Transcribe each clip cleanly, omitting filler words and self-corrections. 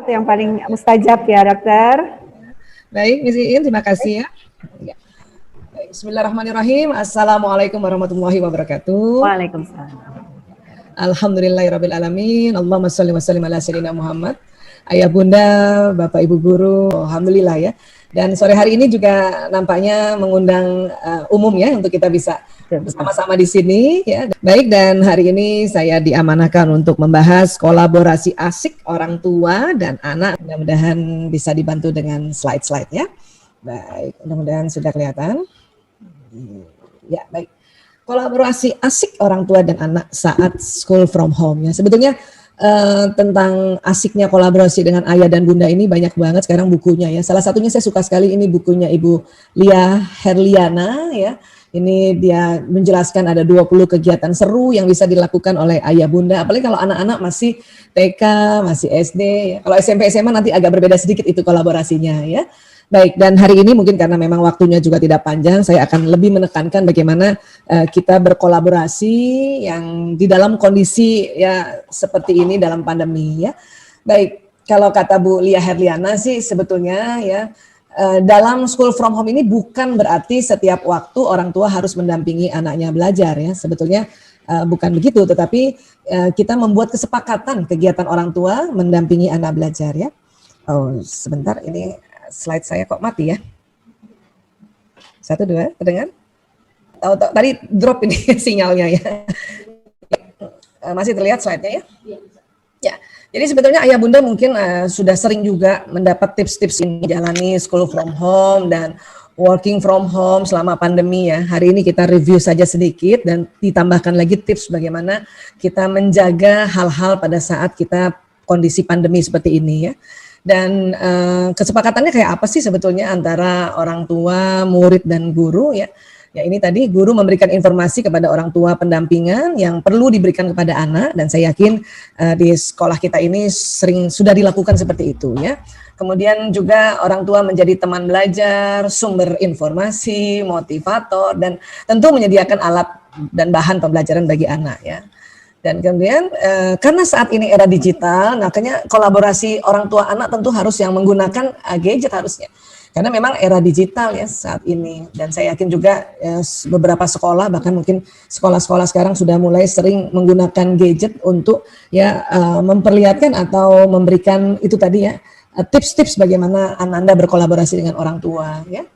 waktu yang paling mustajab ya, Dokter. Baik, Miss Iin, terima kasih ya. Bismillahirrahmanirrahim. Assalamualaikum warahmatullahi wabarakatuh. Waalaikumsalam. Alhamdulillahirabbil alamin. Allahumma shalli wa sallim ala sayyidina Muhammad. Ayah bunda, bapak ibu guru, alhamdulillah ya. Dan sore hari ini juga nampaknya mengundang umum ya untuk kita bisa bersama-sama di sini ya. Baik, dan hari ini saya diamanahkan untuk membahas kolaborasi asik orang tua dan anak. Mudah-mudahan bisa dibantu dengan slide-slide ya. Baik, mudah-mudahan sudah kelihatan. Ya, baik. Kolaborasi asik orang tua dan anak saat school from home ya. Sebetulnya tentang asiknya kolaborasi dengan ayah dan bunda ini banyak banget sekarang bukunya ya. Salah satunya saya suka sekali ini bukunya Ibu Lia Herliana ya. Ini dia menjelaskan ada 20 kegiatan seru yang bisa dilakukan oleh ayah bunda. Apalagi kalau anak-anak masih TK, masih SD ya. Kalau SMP SMA nanti agak berbeda sedikit itu kolaborasinya ya. Baik, dan hari ini mungkin karena memang waktunya juga tidak panjang, saya akan lebih menekankan bagaimana kita berkolaborasi yang di dalam kondisi ya seperti ini dalam pandemi ya. Baik, kalau kata Bu Lia Herliana sih sebetulnya ya dalam school from home ini bukan berarti setiap waktu orang tua harus mendampingi anaknya belajar ya. Sebetulnya bukan begitu, tetapi kita membuat kesepakatan kegiatan orang tua mendampingi anak belajar ya. Oh, sebentar ini slide saya kok mati ya. 1, 2, terdengar? Tadi drop ini sinyalnya ya. Masih terlihat slide-nya ya? Ya. Jadi sebetulnya ayah bunda mungkin sudah sering juga mendapat tips-tips ini menjalani school from home dan working from home selama pandemi ya. Hari ini kita review saja sedikit dan ditambahkan lagi tips bagaimana kita menjaga hal-hal pada saat kita kondisi pandemi seperti ini ya. Dan kesepakatannya kayak apa sih sebetulnya antara orang tua, murid, dan guru ya. Ya ini tadi guru memberikan informasi kepada orang tua pendampingan yang perlu diberikan kepada anak dan saya yakin di sekolah kita ini sering sudah dilakukan seperti itu ya. Kemudian juga orang tua menjadi teman belajar, sumber informasi, motivator, dan tentu menyediakan alat dan bahan pembelajaran bagi anak ya. Dan kemudian karena saat ini era digital, makanya kolaborasi orang tua anak tentu harus yang menggunakan gadget harusnya. Karena memang era digital ya saat ini. Dan saya yakin juga beberapa sekolah, bahkan mungkin sekolah-sekolah sekarang sudah mulai sering menggunakan gadget untuk ya memperlihatkan atau memberikan itu tadi ya tips-tips bagaimana Anda berkolaborasi dengan orang tua ya.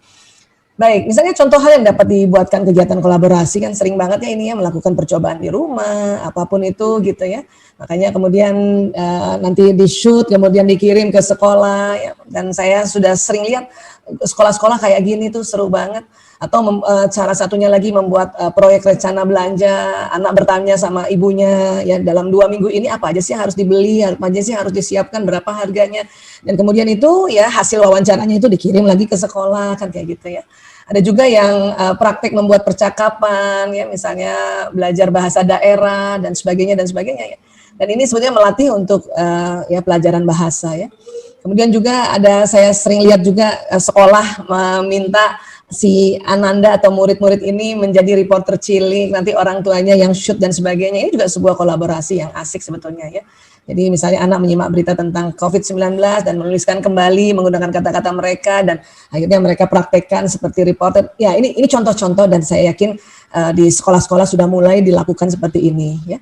Baik, misalnya contoh hal yang dapat dibuatkan kegiatan kolaborasi kan sering banget ya ini ya melakukan percobaan di rumah, apapun itu gitu ya. Makanya kemudian nanti di-shoot, kemudian dikirim ke sekolah ya. Dan saya sudah sering lihat sekolah-sekolah kayak gini tuh seru banget. Atau cara satunya lagi membuat proyek rencana belanja, anak bertanya sama ibunya ya dalam 2 minggu ini apa aja sih yang harus dibeli, apa aja sih yang harus disiapkan, berapa harganya. Dan kemudian itu ya hasil wawancaranya itu dikirim lagi ke sekolah kan kayak gitu ya. Ada juga yang praktek membuat percakapan ya misalnya belajar bahasa daerah dan sebagainya ya. Dan ini sebetulnya melatih untuk ya pelajaran bahasa ya. Kemudian juga ada saya sering lihat juga sekolah meminta si Ananda atau murid-murid ini menjadi reporter cilik, nanti orang tuanya yang shoot dan sebagainya. Ini juga sebuah kolaborasi yang asik sebetulnya ya. Jadi misalnya anak menyimak berita tentang COVID-19 dan menuliskan kembali menggunakan kata-kata mereka dan akhirnya mereka praktekkan seperti reporter. Ya ini contoh-contoh dan saya yakin di sekolah-sekolah sudah mulai dilakukan seperti ini ya.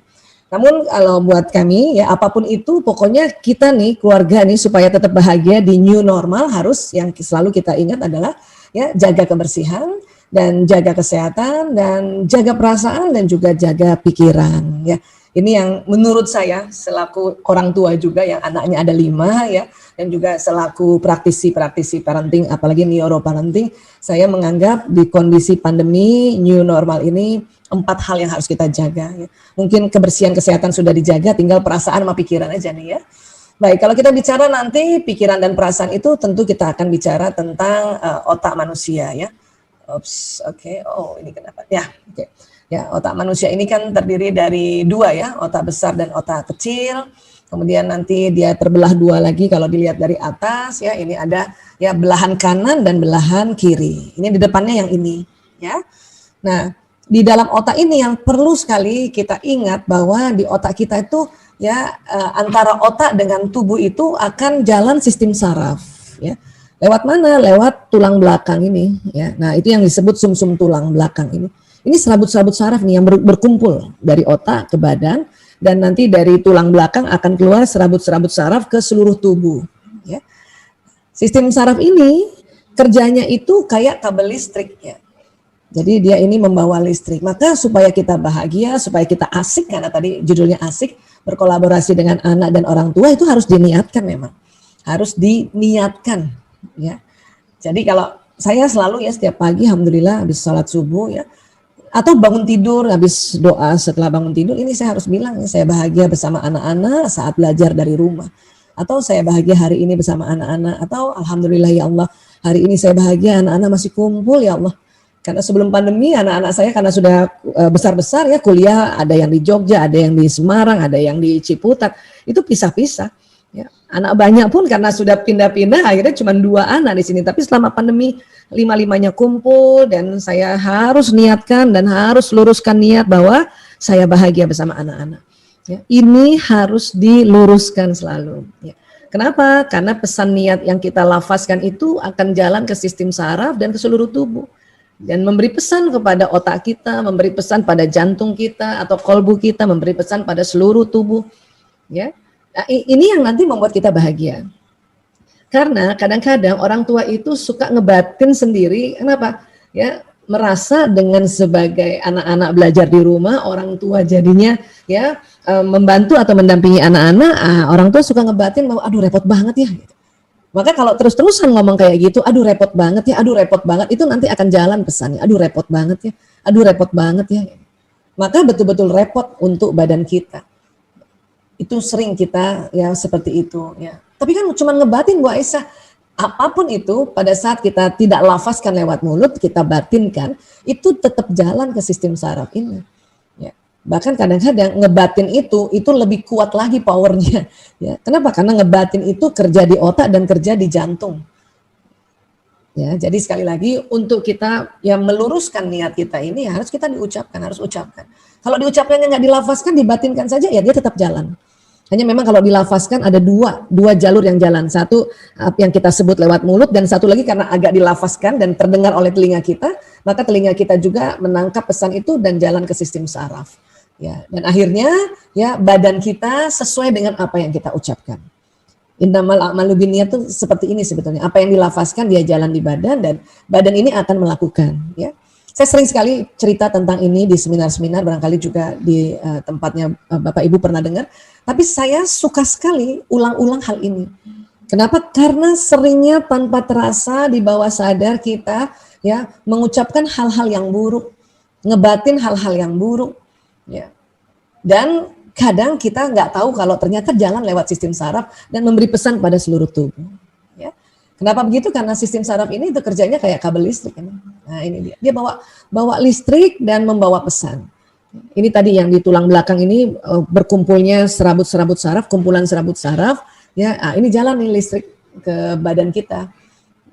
Namun kalau buat kami ya apapun itu pokoknya kita nih keluarga nih supaya tetap bahagia di new normal harus yang selalu kita ingat adalah ya jaga kebersihan dan jaga kesehatan dan jaga perasaan dan juga jaga pikiran ya. Ini yang menurut saya selaku orang tua juga yang anaknya ada 5 ya dan juga selaku praktisi parenting apalagi neuroparenting saya menganggap di kondisi pandemi new normal ini 4 hal yang harus kita jaga ya. Mungkin kebersihan kesehatan sudah dijaga tinggal perasaan sama pikiran aja nih ya. Baik, kalau kita bicara nanti pikiran dan perasaan itu tentu kita akan bicara tentang otak manusia ya. Oke. Oh, ini kenapa? Ya, oke. Ya, otak manusia ini kan terdiri dari 2 ya, otak besar dan otak kecil. Kemudian nanti dia terbelah 2 lagi kalau dilihat dari atas ya. Ini ada ya belahan kanan dan belahan kiri. Ini di depannya yang ini ya. Nah, di dalam otak ini yang perlu sekali kita ingat bahwa di otak kita itu ya antara otak dengan tubuh itu akan jalan sistem saraf ya. Lewat mana? Lewat tulang belakang ini ya. Nah, itu yang disebut sumsum tulang belakang ini. Ini serabut-serabut saraf nih yang berkumpul dari otak ke badan dan nanti dari tulang belakang akan keluar serabut-serabut saraf ke seluruh tubuh ya. Sistem saraf ini kerjanya itu kayak kabel listrik ya. Jadi dia ini membawa listrik. Maka supaya kita bahagia, supaya kita asik, karena tadi judulnya asik, berkolaborasi dengan anak dan orang tua itu harus diniatkan memang. Harus diniatkan ya. Jadi kalau saya selalu ya setiap pagi alhamdulillah habis sholat subuh ya, atau bangun tidur habis doa setelah bangun tidur, ini saya harus bilang ya, saya bahagia bersama anak-anak saat belajar dari rumah. Atau saya bahagia hari ini bersama anak-anak. Atau alhamdulillah ya Allah, hari ini saya bahagia anak-anak masih kumpul ya Allah. Karena sebelum pandemi anak-anak saya karena sudah besar-besar ya kuliah, ada yang di Jogja, ada yang di Semarang, ada yang di Ciputat, itu pisah-pisah. Ya. Anak banyak pun karena sudah pindah-pindah akhirnya cuma 2 anak di sini. Tapi selama pandemi 5-5-nya kumpul dan saya harus niatkan dan harus luruskan niat bahwa saya bahagia bersama anak-anak. Ya. Ini harus diluruskan selalu. Ya. Kenapa? Karena pesan niat yang kita lafazkan itu akan jalan ke sistem saraf dan ke seluruh tubuh. Dan memberi pesan kepada otak kita, memberi pesan pada jantung kita atau kolbu kita, memberi pesan pada seluruh tubuh. Ya, nah, ini yang nanti membuat kita bahagia. Karena kadang-kadang orang tua itu suka ngebatin sendiri, kenapa? Ya, merasa dengan sebagai anak-anak belajar di rumah, orang tua jadinya ya membantu atau mendampingi anak-anak, orang tua suka ngebatin bahwa aduh repot banget ya. Maka kalau terus-terusan ngomong kayak gitu, aduh repot banget ya, aduh repot banget, itu nanti akan jalan pesannya, aduh repot banget ya, aduh repot banget ya. Maka betul-betul repot untuk badan kita. Itu sering kita ya seperti itu ya. Tapi kan cuma ngebatin Bu Aisyah, apapun itu pada saat kita tidak lafazkan lewat mulut, kita batinkan, itu tetap jalan ke sistem saraf ini. Bahkan kadang-kadang ngebatin itu lebih kuat lagi powernya. Ya, kenapa? Karena ngebatin itu kerja di otak dan kerja di jantung. Ya, jadi sekali lagi untuk kita yang meluruskan niat kita ini harus kita diucapkan, harus ucapkan. Kalau diucapkannya nggak dilafazkan, dibatinkan saja ya dia tetap jalan. Hanya memang kalau dilafazkan ada dua jalur yang jalan. Satu yang kita sebut lewat mulut dan satu lagi karena agak dilafazkan dan terdengar oleh telinga kita, maka telinga kita juga menangkap pesan itu dan jalan ke sistem saraf. Ya, dan akhirnya ya badan kita sesuai dengan apa yang kita ucapkan. Innamal a'malu binniyat itu seperti ini sebetulnya. Apa yang dilafazkan dia jalan di badan dan badan ini akan melakukan. Ya, saya sering sekali cerita tentang ini di seminar-seminar, barangkali juga di tempatnya Bapak Ibu pernah dengar. Tapi saya suka sekali ulang-ulang hal ini. Kenapa? Karena seringnya tanpa terasa di bawah sadar kita ya mengucapkan hal-hal yang buruk, ngebatin hal-hal yang buruk. Ya. Dan kadang kita nggak tahu kalau ternyata jalan lewat sistem saraf dan memberi pesan pada seluruh tubuh. Ya. Kenapa begitu? Karena sistem saraf ini itu kerjanya kayak kabel listrik. Nah ini dia bawa listrik dan membawa pesan. Ini tadi yang di tulang belakang ini berkumpulnya serabut-serabut saraf, kumpulan serabut saraf. Ya, ini jalan nih listrik ke badan kita.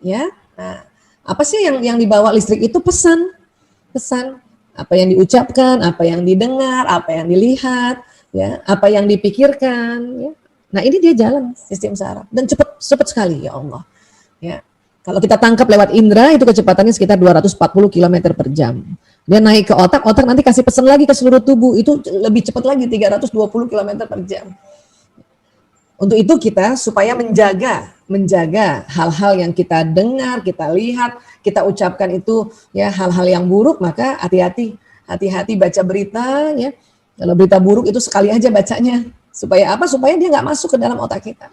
Ya, nah, apa sih yang dibawa listrik itu pesan. Apa yang diucapkan, apa yang didengar, apa yang dilihat, ya, apa yang dipikirkan. Ya. Nah ini dia jalan sistem saraf dan cepat sekali ya Allah. Ya, kalau kita tangkap lewat indera itu kecepatannya sekitar 240 km per jam. Dia naik ke otak nanti kasih pesan lagi ke seluruh tubuh itu lebih cepat lagi 320 km per jam. Untuk itu kita supaya menjaga hal-hal yang kita dengar, kita lihat, kita ucapkan itu ya hal-hal yang buruk, maka hati-hati baca berita ya. Kalau berita buruk itu sekali aja bacanya. Supaya apa? Supaya dia nggak masuk ke dalam otak kita.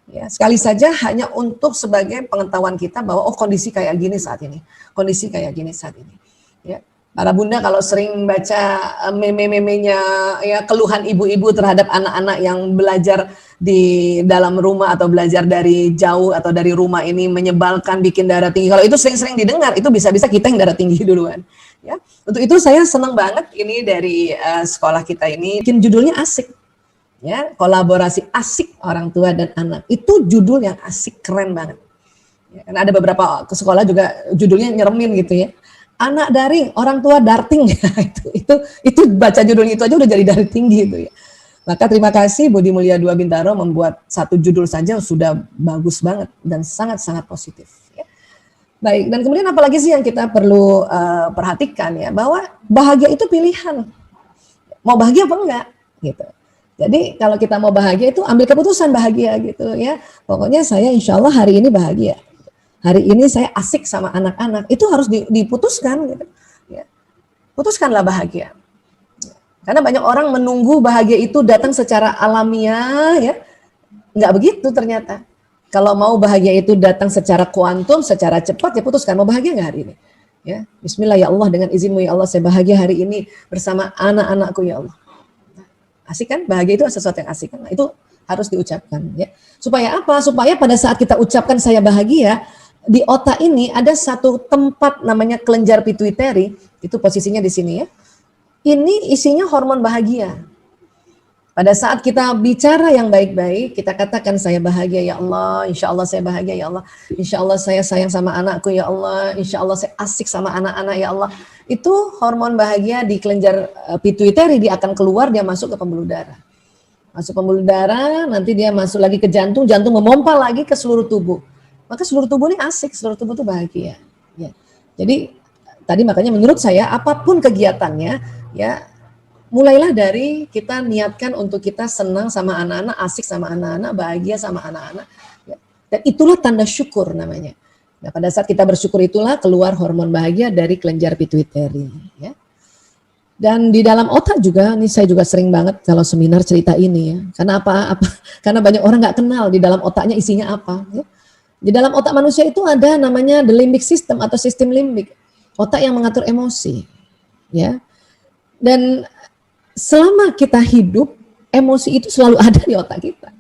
Ya, sekali saja hanya untuk sebagai pengetahuan kita bahwa oh kondisi kayak gini saat ini. Kondisi kayak gini saat ini. Ya. Para bunda kalau sering baca meme-memenya ya keluhan ibu-ibu terhadap anak-anak yang belajar di dalam rumah atau belajar dari jauh atau dari rumah ini menyebalkan, bikin darah tinggi. Kalau itu sering-sering didengar, itu bisa-bisa kita yang darah tinggi duluan. Ya, untuk itu saya senang banget ini dari sekolah kita ini bikin judulnya asik. Ya, kolaborasi asik orang tua dan anak. Itu judul yang asik, keren banget. Ya, karena ada beberapa ke sekolah juga judulnya nyeremin gitu ya. anak daring, orang tua darting. itu baca judulnya itu aja udah jadi dari tinggi itu ya. Maka terima kasih Budi Mulia 2 Bintaro membuat satu judul saja sudah bagus banget dan sangat-sangat positif. Ya. Baik, dan kemudian apalagi sih yang kita perlu perhatikan ya, bahwa bahagia itu pilihan. Mau bahagia apa enggak? Gitu. Jadi kalau kita mau bahagia itu ambil keputusan bahagia gitu ya. Pokoknya saya insya Allah hari ini bahagia. Hari ini saya asik sama anak-anak. Itu harus diputuskan gitu. Ya. Putuskanlah bahagia. Karena banyak orang menunggu bahagia itu datang secara alamiah ya. Nggak begitu ternyata. Kalau mau bahagia itu datang secara kuantum, secara cepat ya putuskan mau bahagia nggak hari ini. Ya, Bismillah ya Allah, dengan izinmu ya Allah saya bahagia hari ini bersama anak-anakku ya Allah. Asik kan? Bahagia itu sesuatu yang asik kan? Itu harus diucapkan ya. Supaya apa? Supaya pada saat kita ucapkan saya bahagia, di otak ini ada satu tempat namanya kelenjar pituitary, itu posisinya di sini ya. Ini isinya hormon bahagia. Pada saat kita bicara yang baik-baik, kita katakan saya bahagia ya Allah, insya Allah saya bahagia ya Allah, insya Allah saya sayang sama anakku ya Allah, insya Allah saya asik sama anak-anak ya Allah. Itu hormon bahagia di kelenjar pituitary, dia akan keluar, dia masuk ke pembuluh darah. Masuk pembuluh darah, nanti dia masuk lagi ke jantung, jantung memompa lagi ke seluruh tubuh. Maka seluruh tubuh ini asik, seluruh tubuh itu bahagia. Ya. Jadi tadi makanya menurut saya apapun kegiatannya, ya mulailah dari kita niatkan untuk kita senang sama anak-anak, asik sama anak-anak, bahagia sama anak-anak. Ya. Dan itulah tanda syukur namanya. Nah pada saat kita bersyukur itulah keluar hormon bahagia dari kelenjar pituitary. Ya. Dan di dalam otak juga, ini saya juga sering banget kalau seminar cerita ini ya. Karena apa? Karena banyak orang nggak kenal di dalam otaknya isinya apa. Ya. Di dalam otak manusia itu ada namanya the limbic system atau sistem limbik, otak yang mengatur emosi, ya. Dan selama kita hidup, emosi itu selalu ada di otak kita.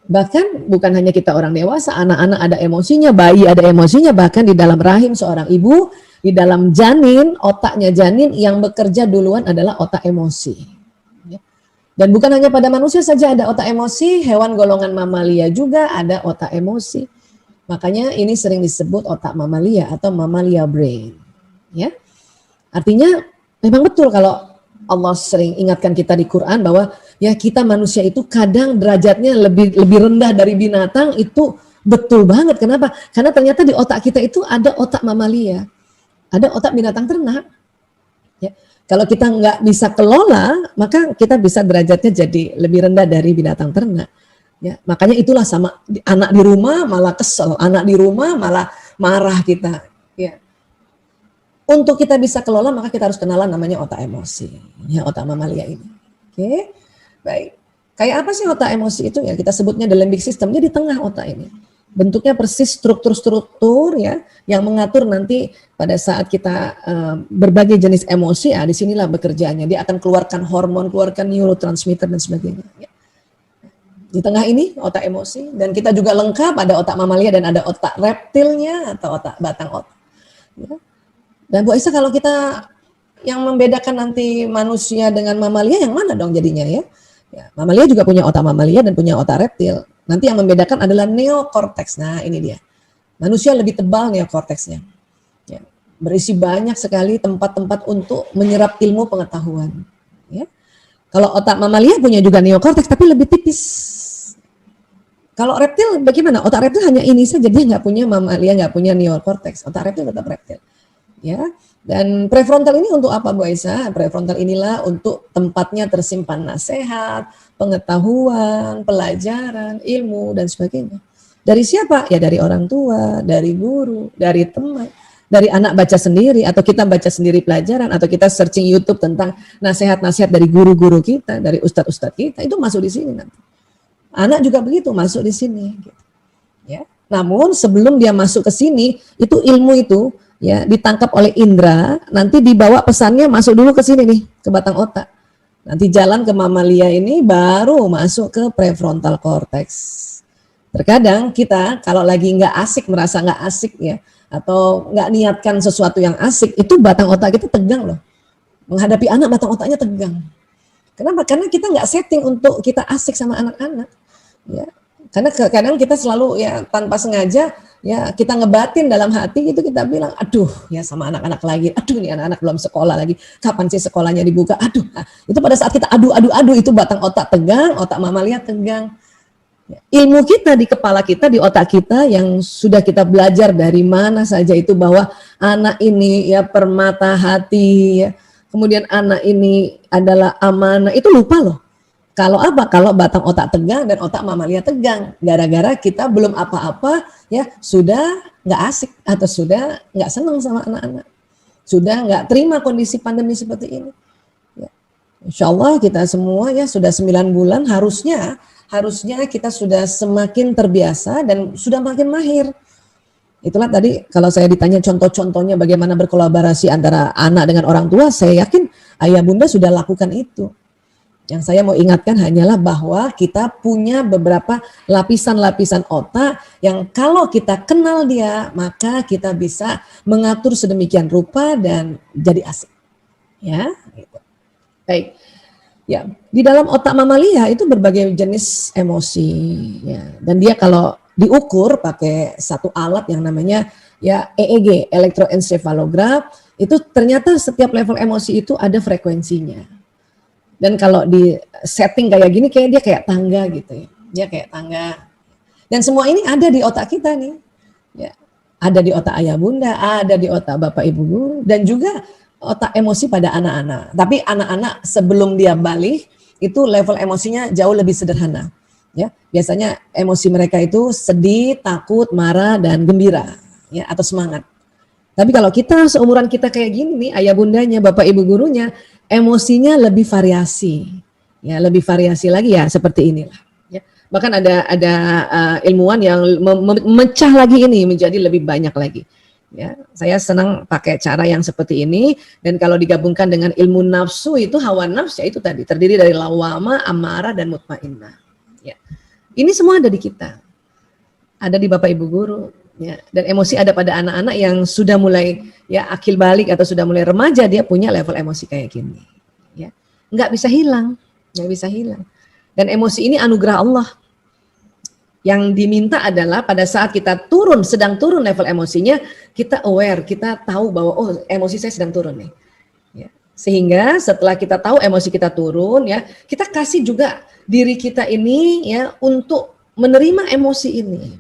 Bahkan bukan hanya kita orang dewasa, anak-anak ada emosinya, bayi ada emosinya, bahkan di dalam rahim seorang ibu, di dalam janin, otaknya janin yang bekerja duluan adalah otak emosi. Dan bukan hanya pada manusia saja ada otak emosi, hewan golongan mamalia juga ada otak emosi. Makanya ini sering disebut otak mamalia atau mamalia brain. Ya, artinya memang betul kalau Allah sering ingatkan kita di Quran bahwa ya kita manusia itu kadang derajatnya lebih rendah dari binatang, itu betul banget. Kenapa? Karena ternyata di otak kita itu ada otak mamalia, ada otak binatang ternak. Ya. Kalau kita nggak bisa kelola, maka kita bisa derajatnya jadi lebih rendah dari binatang ternak. Ya, makanya itulah sama anak di rumah malah kesel, anak di rumah malah marah kita. Ya. Untuk kita bisa kelola, maka kita harus kenalan namanya otak emosi, ya otak mamalia ini. Oke, baik. Kayak apa sih otak emosi itu ya? Kita sebutnya the limbic system. Dia di tengah otak ini. Bentuknya persis struktur-struktur ya yang mengatur nanti pada saat kita berbagai jenis emosi, di sinilah bekerjanya. Dia akan keluarkan hormon, keluarkan neurotransmitter dan sebagainya. Ya. Di tengah ini otak emosi, dan kita juga lengkap ada otak mamalia dan ada otak reptilnya atau otak batang otak. Ya. Dan Bu Aisyah, kalau kita yang membedakan nanti manusia dengan mamalia yang mana dong jadinya ya? Ya, mamalia juga punya otak mamalia dan punya otak reptil. Nanti yang membedakan adalah neokorteks. Nah ini dia. Manusia lebih tebal neokorteksnya. Ya, berisi banyak sekali tempat-tempat untuk menyerap ilmu pengetahuan. Ya. Kalau otak mamalia punya juga neokorteks tapi lebih tipis. Kalau reptil bagaimana? Otak reptil hanya ini saja, dia nggak punya mamalia, nggak punya neokorteks. Otak reptil tetap reptil. Ya. Dan prefrontal ini untuk apa Bu Aisyah? Prefrontal inilah untuk tempatnya tersimpan nasihat, pengetahuan, pelajaran, ilmu dan sebagainya. Dari siapa? Ya dari orang tua, dari guru, dari teman, dari anak baca sendiri atau kita baca sendiri pelajaran atau kita searching YouTube tentang nasihat-nasihat dari guru-guru kita, dari ustadz-ustadz kita, itu masuk di sini nanti. Anak juga begitu masuk di sini. Gitu. Ya. Namun sebelum dia masuk ke sini, itu ilmu itu ya ditangkap oleh indera, nanti dibawa pesannya masuk dulu ke sini nih, ke batang otak. Nanti jalan ke mamalia ini baru masuk ke prefrontal cortex. Terkadang kita kalau lagi nggak asik, merasa nggak asik ya, atau nggak niatkan sesuatu yang asik, itu batang otak kita tegang loh. Menghadapi anak batang otaknya tegang. Kenapa? Karena kita nggak setting untuk kita asik sama anak-anak. Ya. Karena kadang kita selalu ya tanpa sengaja ya kita ngebatin dalam hati itu, kita bilang aduh ya sama anak-anak lagi, aduh ini anak-anak belum sekolah lagi, kapan sih sekolahnya dibuka, aduh. Nah, itu pada saat kita aduh itu batang otak tegang, otak mamalia tegang. Ilmu kita di kepala kita, di otak kita yang sudah kita belajar dari mana saja itu, bahwa anak ini ya permata hati ya, kemudian anak ini adalah amanah, itu lupa loh. Kalau apa? Kalau batang otak tegang dan otak mamalia tegang, gara-gara kita belum apa-apa ya sudah nggak asik atau sudah nggak senang sama anak-anak, sudah nggak terima kondisi pandemi seperti ini. Ya. Insya Allah kita semua ya sudah 9 bulan, harusnya kita sudah semakin terbiasa dan sudah makin mahir. Itulah tadi kalau saya ditanya contoh-contohnya bagaimana berkolaborasi antara anak dengan orang tua, saya yakin ayah bunda sudah lakukan itu. Yang saya mau ingatkan hanyalah bahwa kita punya beberapa lapisan-lapisan otak yang kalau kita kenal dia, maka kita bisa mengatur sedemikian rupa dan jadi asik. Ya, gitu. Baik. Ya, di dalam otak mamalia itu berbagai jenis emosi ya. Dan dia kalau diukur pakai satu alat yang namanya ya EEG, elektroencephalogram, itu ternyata setiap level emosi itu ada frekuensinya. Dan kalau di setting kayak gini kayak dia kayak tangga gitu ya. Dia kayak tangga. Dan semua ini ada di otak kita nih. Ya. Ada di otak ayah bunda, ada di otak bapak ibu guru, dan juga otak emosi pada anak-anak. Tapi anak-anak sebelum dia balik itu level emosinya jauh lebih sederhana. Ya, biasanya emosi mereka itu sedih, takut, marah, dan gembira, ya, atau semangat. Tapi kalau kita seumuran kita kayak gini nih, ayah bundanya, bapak ibu gurunya, emosinya lebih variasi, ya, lebih variasi lagi ya seperti inilah. Ya. Bahkan ada ilmuwan yang memecah lagi ini menjadi lebih banyak lagi. Ya, saya senang pakai cara yang seperti ini, dan kalau digabungkan dengan ilmu nafsu itu hawa nafsu, ya itu tadi terdiri dari lawama, amarah, dan mutmainnah. Ya. Ini semua ada di kita, ada di bapak ibu guru, ya. Dan emosi ada pada anak-anak yang sudah mulai ya akil balik atau sudah mulai remaja, dia punya level emosi kayak gini. Ya. Nggak bisa hilang, nggak bisa hilang. Dan emosi ini anugerah Allah. Yang diminta adalah pada saat kita sedang turun level emosinya, kita aware, kita tahu bahwa oh emosi saya sedang turun nih. Ya. Sehingga setelah kita tahu emosi kita turun, ya kita kasih juga diri kita ini ya untuk menerima emosi ini.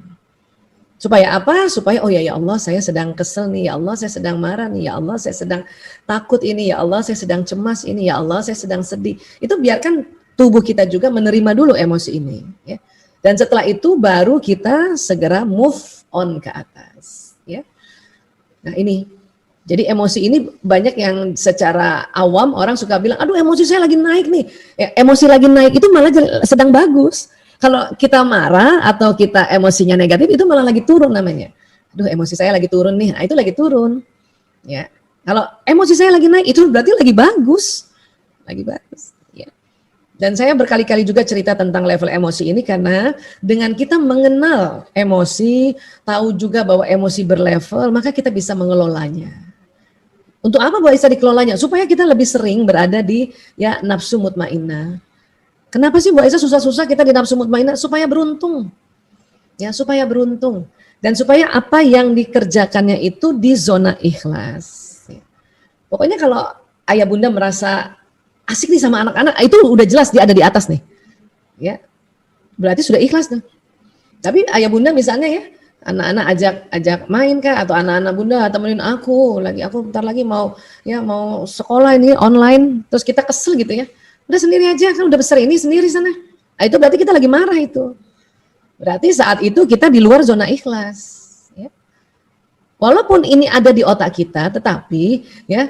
Supaya apa? Supaya oh ya Allah saya sedang kesel nih, ya Allah saya sedang marah nih, ya Allah saya sedang takut ini, ya Allah saya sedang cemas ini, ya Allah saya sedang sedih. Itu biarkan tubuh kita juga menerima dulu emosi ini. Ya. Dan setelah itu baru kita segera move on ke atas. Ya. Nah ini, jadi emosi ini banyak yang secara awam orang suka bilang, aduh emosi saya lagi naik nih. Ya, emosi lagi naik itu malah sedang bagus. Kalau kita marah atau kita emosinya negatif itu malah lagi turun namanya. Aduh emosi saya lagi turun nih, nah, itu lagi turun. Ya. Kalau emosi saya lagi naik itu berarti lagi bagus. Lagi bagus. Dan saya berkali-kali juga cerita tentang level emosi ini karena dengan kita mengenal emosi, tahu juga bahwa emosi berlevel, maka kita bisa mengelolanya. Untuk apa bisa dikelolanya? Supaya kita lebih sering berada di ya nafsu mutmainnah. Kenapa sih Bu Aisyah susah-susah kita di nafsu mutmainnah? Supaya beruntung. Ya, supaya beruntung. Dan supaya apa yang dikerjakannya itu di zona ikhlas. Pokoknya kalau ayah bunda merasa asik nih sama anak-anak, itu udah jelas dia ada di atas nih. Ya. Berarti sudah ikhlas tuh. Tapi ayah bunda misalnya ya, anak-anak ajak main kah, atau anak-anak bunda temenin aku bentar lagi mau sekolah ini online, terus kita kesel gitu ya. Udah sendiri aja, kan udah besar ini sendiri sana. Nah, itu berarti kita lagi marah itu. Berarti saat itu kita di luar zona ikhlas. Ya. Walaupun ini ada di otak kita, tetapi ya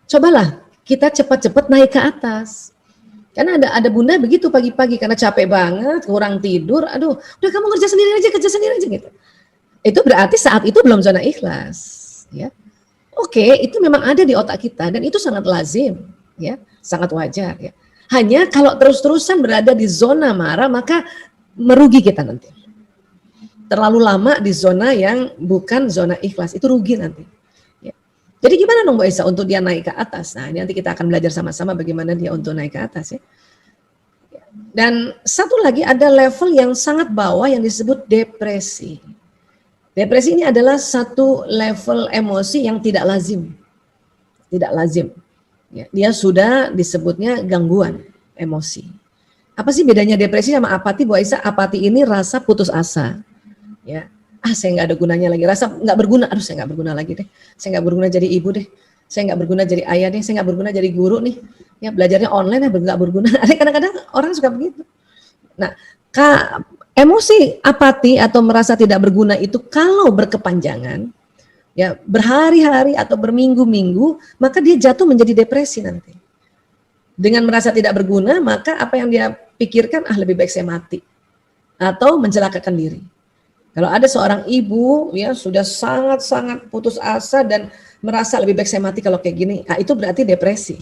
cobalah kita cepat-cepat naik ke atas. Karena ada bunda begitu pagi-pagi karena capek banget, kurang tidur, aduh, udah kamu kerja sendiri aja gitu. Itu berarti saat itu belum zona ikhlas, ya. Oke, itu memang ada di otak kita dan itu sangat lazim, ya, sangat wajar, ya. Hanya kalau terus-terusan berada di zona marah maka merugi kita nanti. Terlalu lama di zona yang bukan zona ikhlas itu rugi nanti. Jadi gimana dong Bu Aisyah untuk dia naik ke atas? Nah ini nanti kita akan belajar sama-sama bagaimana dia untuk naik ke atas ya. Dan satu lagi ada level yang sangat bawah yang disebut depresi. Depresi ini adalah satu level emosi yang tidak lazim. Tidak lazim. Ya, dia sudah disebutnya gangguan emosi. Apa sih bedanya depresi sama apati, Bu Aisyah? Apati ini rasa putus asa. Ya, saya nggak ada gunanya lagi. Rasa nggak berguna. Aduh, saya nggak berguna lagi deh. Saya nggak berguna jadi ibu deh. Saya nggak berguna jadi ayah deh. Saya nggak berguna jadi guru nih. Ya, belajarnya online ya nggak berguna. Ada kadang-kadang orang suka begitu. Nah, emosi apati atau merasa tidak berguna itu kalau berkepanjangan, ya berhari-hari atau berminggu-minggu, maka dia jatuh menjadi depresi nanti. Dengan merasa tidak berguna, maka apa yang dia pikirkan, lebih baik saya mati atau mencelakakan diri. Kalau ada seorang ibu ya sudah sangat-sangat putus asa dan merasa lebih baik saya mati kalau kayak gini, itu berarti depresi.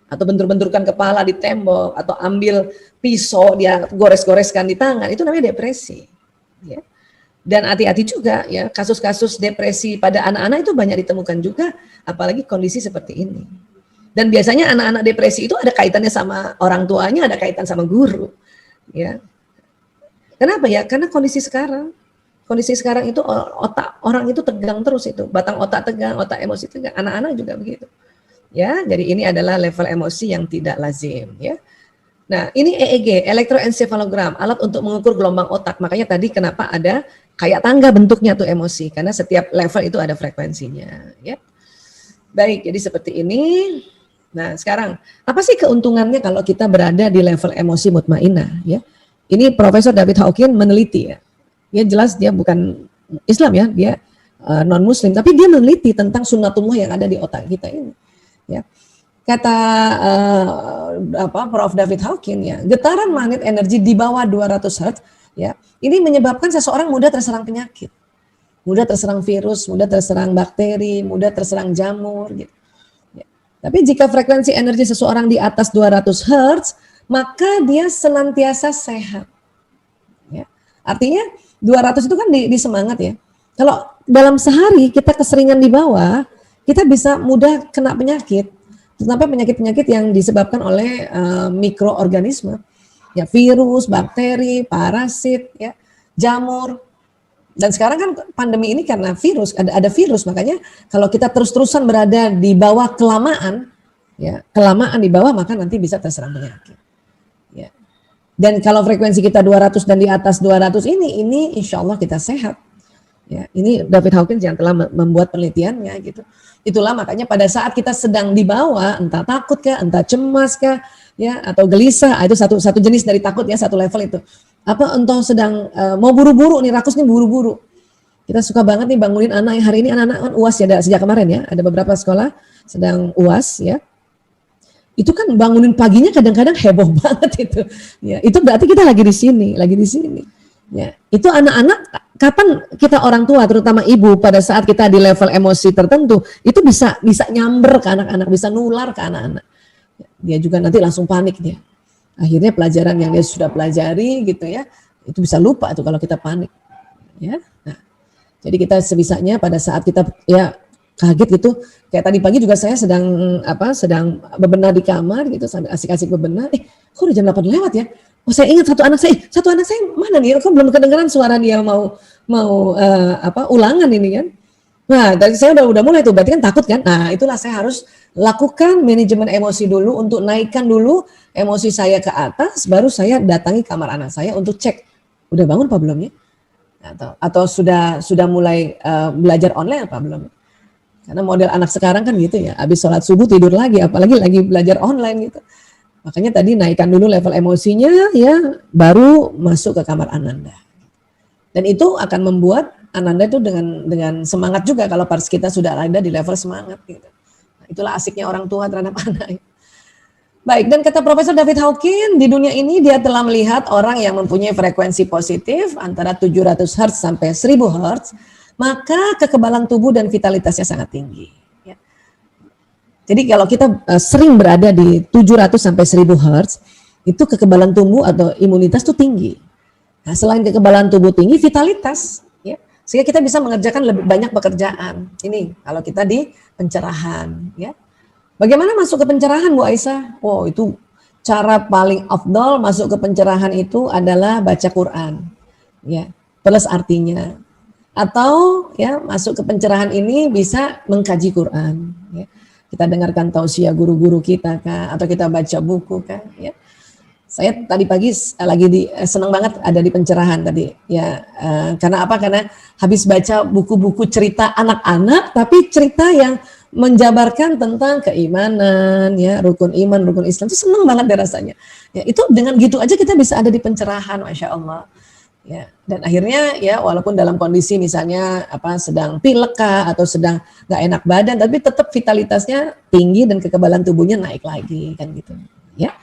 Atau bentur-benturkan kepala di tembok, atau ambil pisau dia gores-goreskan di tangan, itu namanya depresi. Ya. Dan hati-hati juga ya, kasus-kasus depresi pada anak-anak itu banyak ditemukan juga, apalagi kondisi seperti ini. Dan biasanya anak-anak depresi itu ada kaitannya sama orang tuanya, ada kaitan sama guru. Ya. Kenapa ya? Karena kondisi sekarang itu otak orang itu tegang terus itu, batang otak tegang, otak emosi tegang, anak-anak juga begitu. Ya, jadi ini adalah level emosi yang tidak lazim ya. Nah, ini EEG, elektroencephalogram, alat untuk mengukur gelombang otak. Makanya tadi kenapa ada kayak tangga bentuknya tuh emosi, karena setiap level itu ada frekuensinya ya. Baik, jadi seperti ini. Nah, sekarang apa sih keuntungannya kalau kita berada di level emosi mutmainah ya? Ini Profesor David Hawkins meneliti ya. Dia jelas dia bukan Islam ya, dia non Muslim, tapi dia meneliti tentang sunnatullah yang ada di otak kita ini. Ya. Kata Prof David Hawkins ya, getaran magnet energi di bawah 200 Hz ya, ini menyebabkan seseorang mudah terserang penyakit. Mudah terserang virus, mudah terserang bakteri, mudah terserang jamur gitu. Ya. Tapi jika frekuensi energi seseorang di atas 200 Hz, maka dia senantiasa sehat. Ya. Artinya 200 itu kan di semangat ya. Kalau dalam sehari kita keseringan di bawah, kita bisa mudah kena penyakit, terutama penyakit-penyakit yang disebabkan oleh mikroorganisme, ya virus, bakteri, parasit, ya jamur. Dan sekarang kan pandemi ini karena virus, ada virus, makanya kalau kita terus-terusan berada di bawah kelamaan di bawah, maka nanti bisa terserang penyakit. Ya. Dan kalau frekuensi kita 200 dan di atas 200 ini insya Allah kita sehat. Ya, ini David Hawkins yang telah membuat penelitiannya gitu. Itulah makanya pada saat kita sedang di bawah, entah takut kah, entah cemas kah, ya atau gelisah, itu satu jenis dari takut ya, satu level itu. Apa entah sedang mau buru-buru nih, rakus nih buru-buru. Kita suka banget nih bangunin anak yang hari ini anak-anak kan UAS ya, sejak kemarin ya, ada beberapa sekolah sedang UAS ya. Itu kan bangunin paginya kadang-kadang heboh banget itu. Ya, itu berarti kita lagi di sini. Ya, itu anak-anak, kapan kita orang tua terutama ibu pada saat kita di level emosi tertentu itu bisa nyamber ke anak-anak, bisa nular ke anak-anak. Dia juga nanti langsung panik dia. Akhirnya pelajaran yang dia sudah pelajari gitu ya, itu bisa lupa tuh kalau kita panik. Ya. Nah, jadi kita sebisanya pada saat kita ya kaget gitu, kayak tadi pagi juga saya sedang bebenah di kamar gitu, sambil asik-asik bebenah, kok udah jam 8 lewat ya? Oh, saya ingat satu anak saya mana nih? Kok belum kedengeran suara dia mau ulangan ini kan? Nah, dari saya udah mulai tuh, berarti kan takut kan? Nah, itulah saya harus lakukan manajemen emosi dulu untuk naikkan dulu emosi saya ke atas, baru saya datangi kamar anak saya untuk cek udah bangun apa belum ya? Atau sudah mulai belajar online apa belum? Karena model anak sekarang kan gitu ya, habis sholat subuh tidur lagi, apalagi lagi belajar online gitu. Makanya tadi naikkan dulu level emosinya ya, baru masuk ke kamar Ananda. Dan itu akan membuat Ananda itu dengan semangat juga kalau pas kita sudah ada di level semangat gitu. Nah, itulah asiknya orang tua terhadap anak. Baik, dan kata Profesor David Hawkins, di dunia ini dia telah melihat orang yang mempunyai frekuensi positif antara 700 Hz sampai 1000 Hz, maka kekebalan tubuh dan vitalitasnya sangat tinggi. Jadi kalau kita sering berada di 700 sampai 1000 Hz, itu kekebalan tubuh atau imunitas itu tinggi. Nah, selain kekebalan tubuh tinggi, vitalitas, ya, sehingga kita bisa mengerjakan lebih banyak pekerjaan. Ini kalau kita di pencerahan, ya. Bagaimana masuk ke pencerahan, Bu Aisyah? Oh, itu cara paling afdal masuk ke pencerahan itu adalah baca Quran, ya, plus artinya. atau ya masuk ke pencerahan ini bisa mengkaji Quran. Ya. Kita dengarkan tausiah guru-guru kita kah, atau kita baca buku kah. Ya. Saya tadi pagi senang banget ada di pencerahan tadi. Ya, karena apa? Karena habis baca buku-buku cerita anak-anak, tapi cerita yang menjabarkan tentang keimanan, ya, rukun iman, rukun Islam, itu senang banget deh rasanya. Ya, itu dengan gitu aja kita bisa ada di pencerahan, masya Allah. Ya, dan akhirnya ya walaupun dalam kondisi misalnya sedang pilek kah, atau sedang nggak enak badan, tapi tetap vitalitasnya tinggi dan kekebalan tubuhnya naik lagi kan gitu. Ya,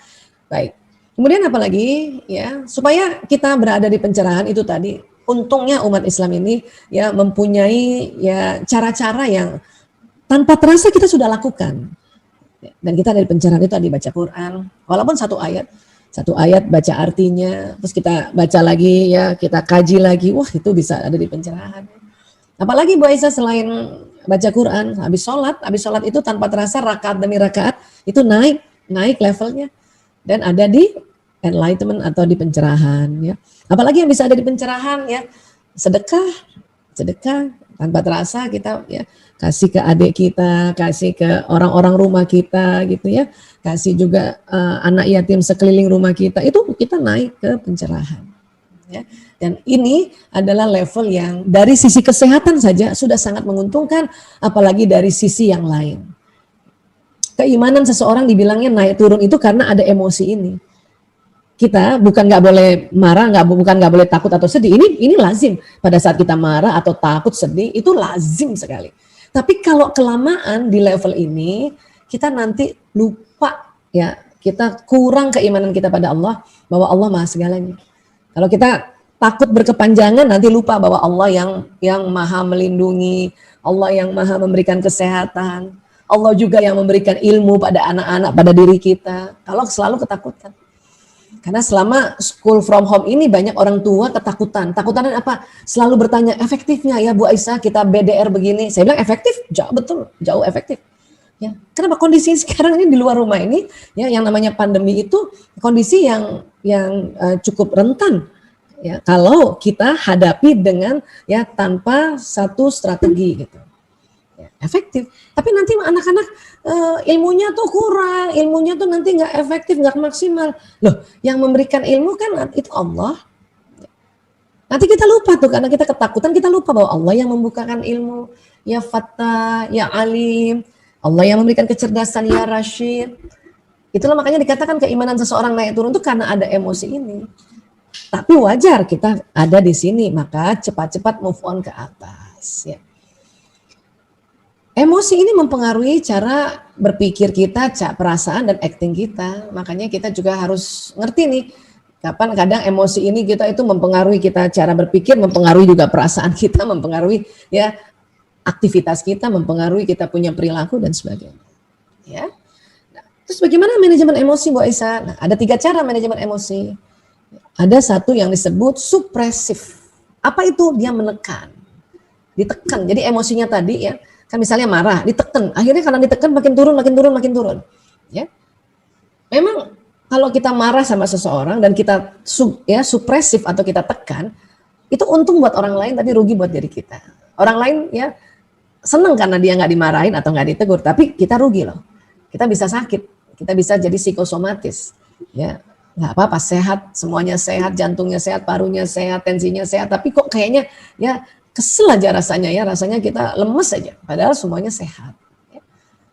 baik. Kemudian apalagi ya supaya kita berada di pencerahan itu tadi, untungnya umat Islam ini ya mempunyai ya cara-cara yang tanpa terasa kita sudah lakukan. Dan kita dari pencerahan itu tadi baca Quran, walaupun satu ayat baca artinya, terus kita baca lagi ya, kita kaji lagi, wah itu bisa ada di pencerahan. Apalagi Bu Aisyah selain baca Quran, habis sholat itu tanpa terasa rakaat demi rakaat itu naik levelnya dan ada di enlightenment atau di pencerahan ya. Apalagi yang bisa ada di pencerahan ya, sedekah tanpa terasa kita ya kasih ke adik kita, kasih ke orang-orang rumah kita gitu ya, kasih juga anak yatim sekeliling rumah kita, itu kita naik ke pencerahan ya. Dan ini adalah level yang dari sisi kesehatan saja sudah sangat menguntungkan, apalagi dari sisi yang lain. Keimanan seseorang dibilangnya naik turun itu karena ada emosi ini. Kita bukan nggak boleh marah, bukan nggak boleh takut atau sedih. Ini lazim pada saat kita marah atau takut sedih itu lazim sekali. Tapi kalau kelamaan di level ini, kita nanti lupa ya, kita kurang keimanan kita pada Allah bahwa Allah Maha segalanya. Kalau kita takut berkepanjangan, nanti lupa bahwa Allah yang Maha melindungi, Allah yang Maha memberikan kesehatan, Allah juga yang memberikan ilmu pada anak-anak, pada diri kita. Kalau selalu ketakutan. Karena selama school from home ini banyak orang tua ketakutan. Takutan apa? Selalu bertanya, efektifnya ya Bu Aisyah kita BDR begini. Saya bilang efektif, jauh efektif. Ya, kenapa kondisi sekarang ini di luar rumah ini, ya yang namanya pandemi itu kondisi yang cukup rentan. Ya, kalau kita hadapi dengan ya tanpa satu strategi gitu. Ya, efektif. Tapi nanti anak-anak ilmunya tuh kurang, ilmunya tuh nanti nggak efektif, nggak maksimal. Loh, yang memberikan ilmu kan itu Allah. Nanti kita lupa tuh, karena kita ketakutan, kita lupa bahwa Allah yang membukakan ilmu, ya Fattah, ya Alim, Allah yang memberikan kecerdasan, ya Rashid. Itulah makanya dikatakan keimanan seseorang naik turun itu karena ada emosi ini. Tapi wajar kita ada di sini, maka cepat-cepat move on ke atas. Ya. Emosi ini mempengaruhi cara berpikir kita, perasaan dan acting kita. Makanya kita juga harus ngerti nih, kapan kadang emosi ini kita itu mempengaruhi kita cara berpikir, mempengaruhi juga perasaan kita, mempengaruhi ya aktivitas kita, mempengaruhi kita punya perilaku dan sebagainya. Ya. Nah, terus bagaimana manajemen emosi Bu Aisyah? Nah, ada 3 cara manajemen emosi. Ada satu yang disebut supresif. Apa itu? Dia menekan, ditekan. Jadi emosinya tadi ya. Kan misalnya marah, ditekan. Akhirnya karena ditekan makin turun. Ya. Memang kalau kita marah sama seseorang dan kita supresif atau kita tekan, itu untung buat orang lain tapi rugi buat diri kita. Orang lain ya senang karena dia nggak dimarahin atau nggak ditegur, tapi kita rugi loh. Kita bisa sakit, kita bisa jadi psikosomatis. Ya, nggak apa-apa, sehat, semuanya sehat, jantungnya sehat, parunya sehat, tensinya sehat, tapi kok kayaknya ya kesel aja rasanya ya, rasanya kita lemes aja, padahal semuanya sehat. Ya.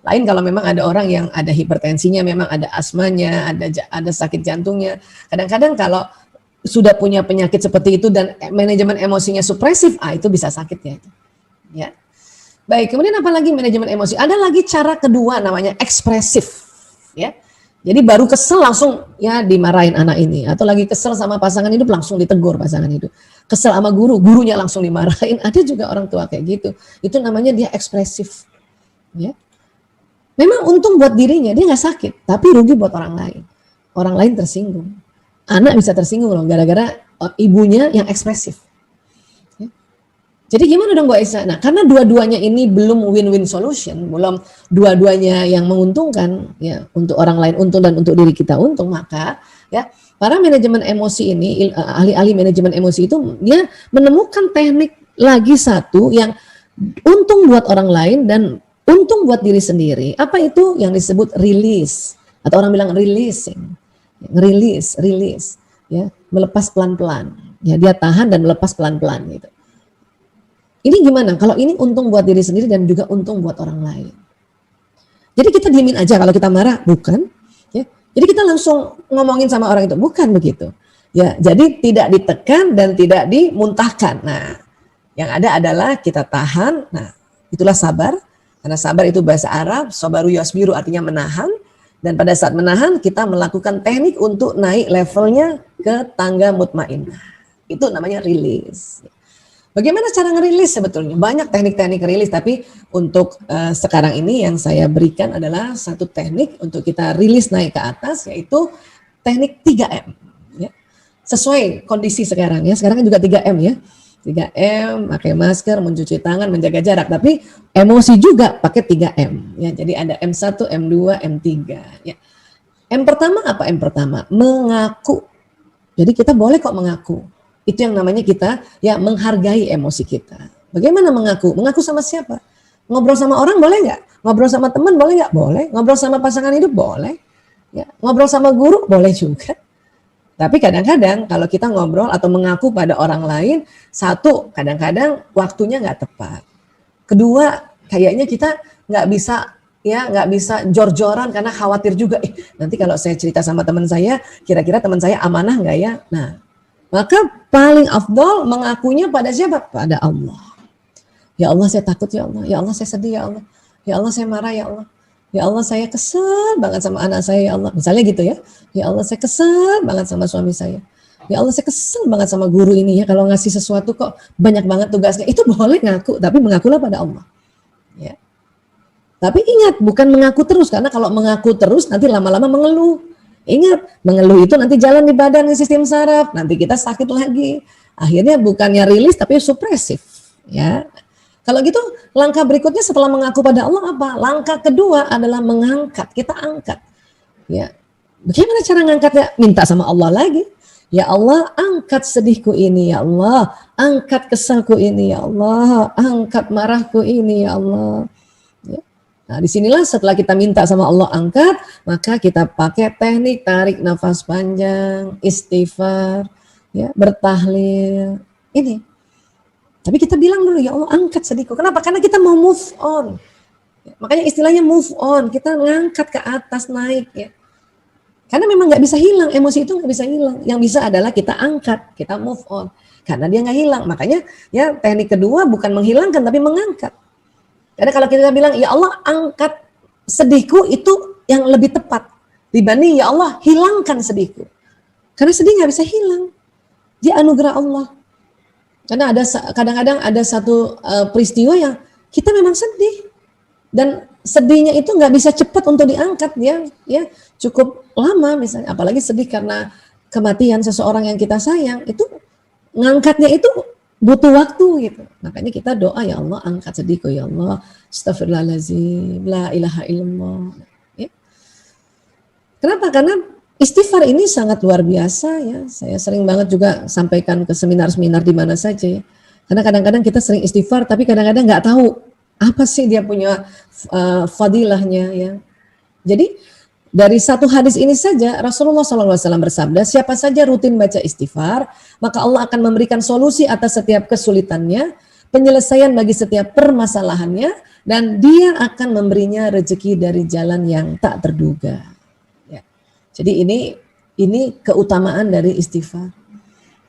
Lain kalau memang ada orang yang ada hipertensinya, memang ada asmanya, ada sakit jantungnya. Kadang-kadang kalau sudah punya penyakit seperti itu dan manajemen emosinya supresif, itu bisa sakit ya. Ya. Baik, kemudian apa lagi manajemen emosi? Ada lagi cara kedua namanya ekspresif. Ya. Jadi baru kesel langsung ya dimarahin anak ini, atau lagi kesel sama pasangan hidup langsung ditegur pasangan hidup. Kesel sama gurunya langsung dimarahin. Ada juga orang tua kayak gitu. Itu namanya dia ekspresif. Ya. Memang untung buat dirinya, dia nggak sakit, tapi rugi buat orang lain. Orang lain tersinggung. Anak bisa tersinggung loh gara-gara ibunya yang ekspresif. Ya. Jadi gimana dong Bu Aisyah? Nah, karena dua-duanya ini belum win-win solution, belum dua-duanya yang menguntungkan ya, untuk orang lain untung dan untuk diri kita untung, maka ya para manajemen emosi ini, ahli-ahli manajemen emosi itu dia menemukan teknik lagi satu yang untung buat orang lain dan untung buat diri sendiri. Apa itu yang disebut release atau orang bilang releasing, release, ya, melepas pelan-pelan. Ya, dia tahan dan melepas pelan-pelan gitu. Ini gimana? Kalau ini untung buat diri sendiri dan juga untung buat orang lain. Jadi kita diemin aja kalau kita marah, bukan? Ya, jadi kita langsung ngomongin sama orang itu, bukan begitu. Ya, jadi tidak ditekan dan tidak dimuntahkan. Nah, yang ada adalah kita tahan. Nah, itulah sabar. Karena sabar itu bahasa Arab, sabaru yasbiru artinya menahan. Dan pada saat menahan, kita melakukan teknik untuk naik levelnya ke tangga mutmainnah. Itu namanya release. Bagaimana cara ngerilis sebetulnya? Banyak teknik-teknik rilis, tapi untuk sekarang ini yang saya berikan adalah satu teknik untuk kita rilis naik ke atas, yaitu teknik 3M. Ya. Sesuai kondisi sekarang ya. Sekarang kan juga 3M ya. 3M, pakai masker, mencuci tangan, menjaga jarak. Tapi emosi juga pakai 3M. Ya, jadi ada M1, M2, M3. Ya. M pertama apa M pertama? Mengaku. Jadi kita boleh kok mengaku. Itu yang namanya kita ya menghargai emosi kita. Bagaimana mengaku? Mengaku sama siapa? Ngobrol sama orang boleh nggak? Ngobrol sama teman boleh nggak? Boleh. Ngobrol sama pasangan hidup boleh. Ya. Ngobrol sama guru boleh juga. Tapi kadang-kadang kalau kita ngobrol atau mengaku pada orang lain, satu, kadang-kadang waktunya nggak tepat. Kedua, kayaknya kita nggak bisa jor-joran karena khawatir juga. Nanti kalau saya cerita sama teman saya, kira-kira teman saya amanah nggak ya? Nah, maka paling afdol mengakunya pada siapa? Pada Allah. Ya Allah saya takut ya Allah. Ya Allah saya sedih ya Allah. Ya Allah saya marah ya Allah. Ya Allah saya kesel banget sama anak saya ya Allah. Misalnya gitu ya. Ya Allah saya kesel banget sama suami saya. Ya Allah saya kesel banget sama guru ini ya. Kalau ngasih sesuatu kok banyak banget tugasnya. Itu boleh ngaku. Tapi mengakulah pada Allah. Ya. Tapi ingat bukan mengaku terus. Karena kalau mengaku terus nanti lama-lama mengeluh. Ingat mengeluh itu nanti jalan di badan di sistem saraf. Nanti kita sakit lagi. Akhirnya bukannya rilis tapi supresif. Ya. Kalau gitu langkah berikutnya setelah mengaku pada Allah apa? Langkah kedua adalah mengangkat. Kita angkat. Ya. Bagaimana cara ngangkatnya? Minta sama Allah lagi. Ya Allah, angkat sedihku ini ya Allah. Angkat kesalku ini ya Allah. Angkat marahku ini ya Allah. Ya. Nah, disinilah setelah kita minta sama Allah angkat, maka kita pakai teknik tarik nafas panjang, istighfar, ya, bertahlil. Ini. Tapi kita bilang dulu, ya Allah angkat sedihku. Kenapa? Karena kita mau move on. Ya, makanya istilahnya move on. Kita ngangkat ke atas, naik. Ya. Karena memang nggak bisa hilang. Emosi itu nggak bisa hilang. Yang bisa adalah kita angkat, kita move on. Karena dia nggak hilang. Makanya ya teknik kedua bukan menghilangkan, tapi mengangkat. Karena kalau kita bilang, ya Allah angkat sedihku, itu yang lebih tepat. Dibanding, ya Allah hilangkan sedihku. Karena sedih nggak bisa hilang. Dia anugerah Allah. Karena ada kadang-kadang ada satu peristiwa yang kita memang sedih dan sedihnya itu nggak bisa cepat untuk diangkat, ya cukup lama misalnya. Apalagi sedih karena kematian seseorang yang kita sayang, itu ngangkatnya itu butuh waktu gitu. Makanya kita doa, ya Allah angkat sedihku ya Allah. Astaghfirullahaladzim, la ilaha illallah. Ya. Kenapa? Karena istighfar ini sangat luar biasa ya. Saya sering banget juga sampaikan ke seminar-seminar di mana saja ya. Karena kadang-kadang kita sering istighfar tapi kadang-kadang nggak tahu apa sih dia punya fadilahnya ya. Jadi dari satu hadis ini saja Rasulullah SAW bersabda, siapa saja rutin baca istighfar, maka Allah akan memberikan solusi atas setiap kesulitannya, penyelesaian bagi setiap permasalahannya, dan dia akan memberinya rezeki dari jalan yang tak terduga. Jadi ini keutamaan dari istighfar.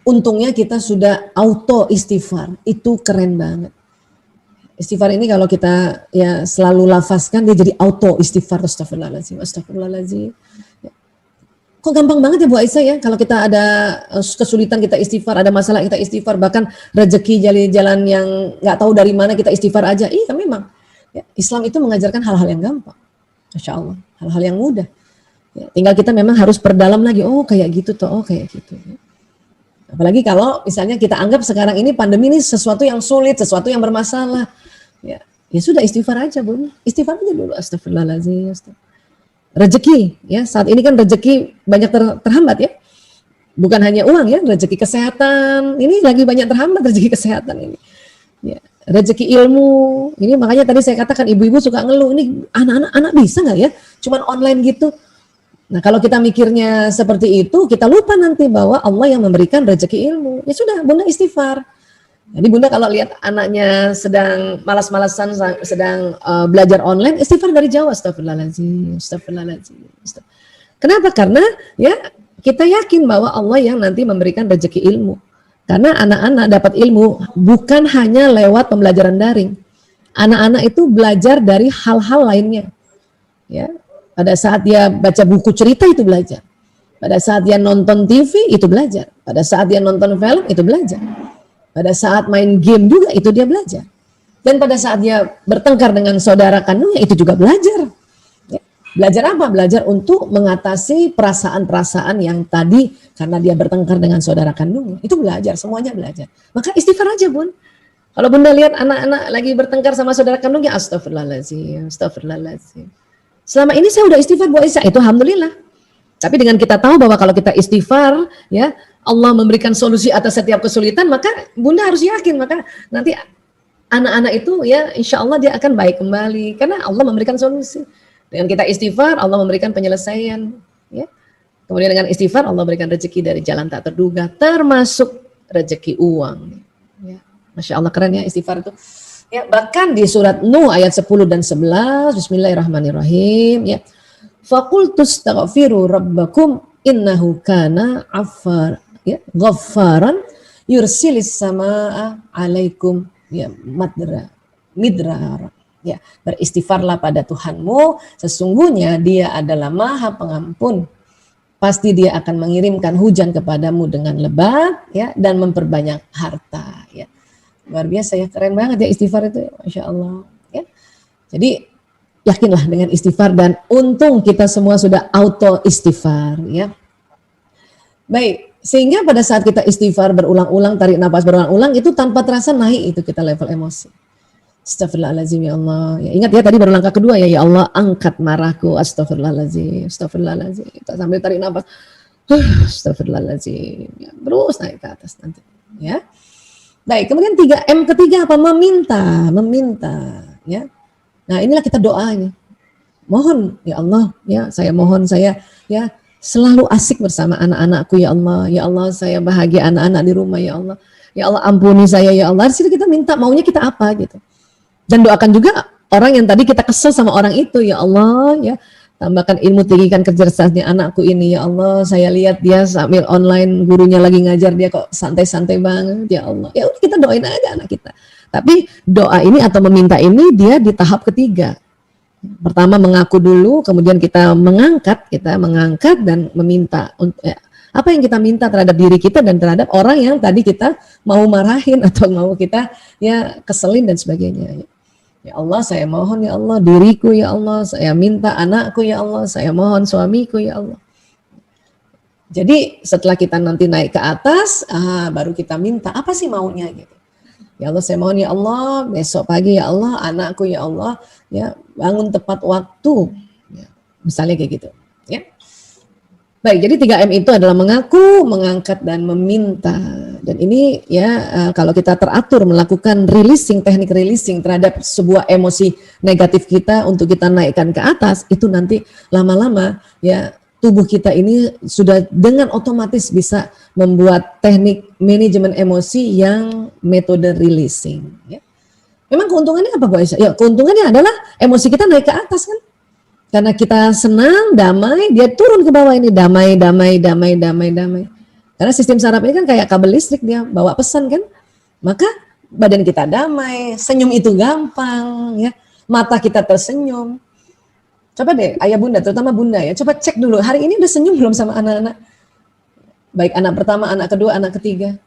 Untungnya kita sudah auto istighfar, itu keren banget. Istighfar ini kalau kita ya selalu lafazkan dia jadi auto istighfar, astagfirullahaladzim, astagfirullahaladzim. Kok gampang banget ya Bu Aisyah ya, kalau kita ada kesulitan kita istighfar, ada masalah kita istighfar, bahkan rezeki jalan yang nggak tahu dari mana kita istighfar aja. Iya memang, ya, Islam itu mengajarkan hal-hal yang gampang, Masya Allah, hal-hal yang mudah. Ya, tinggal kita memang harus perdalam lagi, oh kayak gitu toh, oh kayak gitu. Apalagi kalau misalnya kita anggap sekarang ini pandemi ini sesuatu yang sulit, sesuatu yang bermasalah. Ya sudah istighfar aja Bu, istighfar aja dulu, astagfirullahaladzim. Rezeki, ya saat ini kan rezeki banyak terhambat ya. Bukan hanya uang ya, rezeki kesehatan, ini lagi banyak terhambat rezeki kesehatan ini. rezeki ilmu. Ini makanya tadi saya katakan ibu-ibu suka ngeluh, ini anak-anak bisa nggak ya cuman online gitu. Nah kalau kita mikirnya seperti itu, kita lupa nanti bahwa Allah yang memberikan rezeki ilmu. Ya sudah, Bunda istighfar. Jadi Bunda kalau lihat anaknya sedang malas-malasan, sedang belajar online, istighfar dari jauh, astagfirullahaladzim, astagfirullahaladzim. Kenapa? Karena ya kita yakin bahwa Allah yang nanti memberikan rezeki ilmu. Karena anak-anak dapat ilmu bukan hanya lewat pembelajaran daring. Anak-anak itu belajar dari hal-hal lainnya. Ya, pada saat dia baca buku cerita itu belajar. Pada saat dia nonton TV itu belajar. Pada saat dia nonton film itu belajar. Pada saat main game juga itu dia belajar. Dan pada saat dia bertengkar dengan saudara kandungnya itu juga belajar. Ya. Belajar apa? Belajar untuk mengatasi perasaan-perasaan yang tadi karena dia bertengkar dengan saudara kandungnya. Itu belajar, semuanya belajar. Maka istighfar aja, Bun. Kalau Bunda lihat anak-anak lagi bertengkar sama saudara kandungnya, astagfirullahaladzim, astagfirullahaladzim. Selama ini saya udah istighfar Bu Aisyah, itu alhamdulillah. Tapi dengan kita tahu bahwa kalau kita istighfar, ya Allah memberikan solusi atas setiap kesulitan, maka Bunda harus yakin, maka nanti anak-anak itu ya insya Allah dia akan baik kembali, karena Allah memberikan solusi. Dengan kita istighfar, Allah memberikan penyelesaian. Ya. Kemudian dengan istighfar, Allah memberikan rezeki dari jalan tak terduga, termasuk rezeki uang. Ya. Masya Allah keren ya istighfar itu. Ya, bahkan di surat Nuh ayat 10 dan 11, Bismillahirrahmanirrahim. Ya. Fakultus taghfiru rabbakum innahu kana ghaffaran yursilis samaa alaikum ya midrara. Ya, beristighfarlah pada Tuhanmu, sesungguhnya Dia adalah Maha Pengampun. Pasti Dia akan mengirimkan hujan kepadamu dengan lebat ya dan memperbanyak harta ya. Luar biasa ya, keren banget ya istighfar itu, Masya Allah ya. Jadi yakinlah dengan istighfar dan untung kita semua sudah auto istighfar ya. Baik, sehingga pada saat kita istighfar berulang-ulang, tarik nafas berulang-ulang itu tanpa terasa naik itu kita level emosi. Astagfirullahaladzim ya Allah. Ya, ingat ya tadi baru langkah kedua ya, ya Allah angkat marahku, astagfirullahaladzim, astagfirullahaladzim. Kita sambil tarik nafas, astagfirullahaladzim. Ya, terus naik ke atas nanti ya. Baik, kemudian 3M ketiga apa? Meminta ya. Nah inilah kita doa ini. Mohon ya Allah, ya saya mohon saya ya selalu asik bersama anak-anakku ya Allah. Ya Allah saya bahagia anak-anak di rumah ya Allah. Ya Allah ampuni saya ya Allah. Di situ kita minta maunya kita apa gitu. Dan doakan juga orang yang tadi kita kesel sama orang itu ya Allah ya. Tambahkan ilmu, tinggikan kecerdasannya anakku ini ya Allah. Saya lihat dia sambil online gurunya lagi ngajar dia kok santai-santai banget ya Allah. Ya udah kita doain aja anak kita. Tapi doa ini atau meminta ini dia di tahap ketiga. Pertama mengaku dulu, kemudian kita mengangkat dan meminta. Apa yang kita minta terhadap diri kita dan terhadap orang yang tadi kita mau marahin atau mau kita ya keselin dan sebagainya. Ya Allah saya mohon ya Allah diriku ya Allah, saya minta anakku ya Allah, saya mohon suamiku ya Allah. Jadi setelah kita nanti naik ke atas, baru kita minta apa sih maunya gitu. Ya Allah saya mohon ya Allah besok pagi ya Allah anakku ya Allah ya bangun tepat waktu ya, misalnya kayak gitu ya. Baik, jadi 3M itu adalah mengaku, mengangkat dan meminta. Dan ini ya kalau kita teratur melakukan teknik releasing terhadap sebuah emosi negatif kita untuk kita naikkan ke atas, itu nanti lama-lama ya tubuh kita ini sudah dengan otomatis bisa membuat teknik manajemen emosi yang metode releasing. Ya. Memang keuntungannya apa Bu Aisyah? Ya keuntungannya adalah emosi kita naik ke atas kan. Karena kita senang, damai, dia turun ke bawah ini damai. Karena sistem saraf ini kan kayak kabel listrik, dia bawa pesan kan. Maka badan kita damai, senyum itu gampang ya. Mata kita tersenyum. Coba deh ayah bunda, terutama bunda ya, coba cek dulu hari ini udah senyum belum sama anak-anak. Baik anak pertama, anak kedua, anak ketiga.